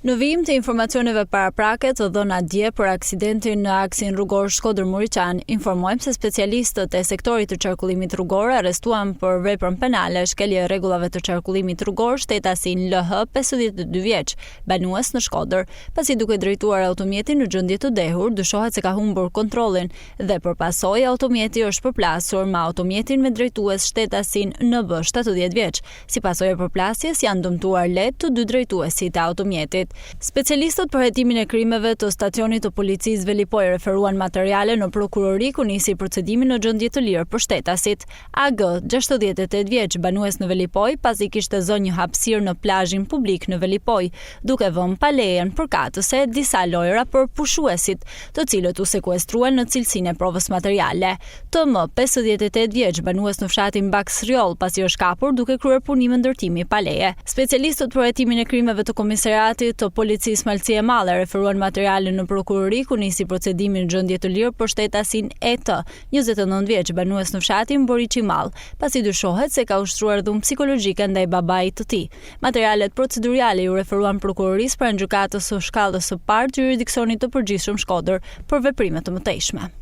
Në vijim të informacioneve paraprake të dhëna dje për aksidentin në aksin rrugor Shkodër-Muriçan, informojmë se specialistët e sektorit të qarkullimit rrugor arrestuan për veprën penale shkelje rregullave të qarkullimit rrugor shtetasin LH 52 vjeç, banues në Shkodër, pasi duke drejtuar automjetin në gjendje të dehur, dyshohet se ka humbur kontrollin dhe përpasoj automjeti është përplasur me automjetin me drejtues shtetasin NB 70 vjeç. Si pasojë e përplasjes janë dëmtuar letë të dy drejtuesit e automjetit. Specialistët për hetimin e krimeve të stacionit të policisë Velipoj referuan materiale në prokurori ku nisi procedimi në gjendje të lirë për shtetasit. AG, 68 vjeç, banues në Velipoj, pasi kishte zënë një hapësirë në plazhin publik në Velipoj, duke vënë palejen përkatëse disa lojra për pushuesit, të cilët u sekuestruan në cilësinë e provës materiale. TM, 58 vjeç, banues në fshatin Baksriol, pasi është kapur duke kryer punim ndërtimi paleje. Specialistët për hetimin e krimeve të komisariatit të policisë Malësie e Madhe referuan materiale në prokurori ku nisi procedimi në gjendje të lirë për shtetasin ET, 29 vjeç, banues në fshatin Boriçi Mall, pasi dyshohet se ka ushtruar dhunë psikologjike ndaj babait të tij. Materialet procedurale u referuan prokurorisë pranë gjykatës së shkallës së parë të jurisdiksionit të përgjithshëm Shkodër për veprime të mëtejshme.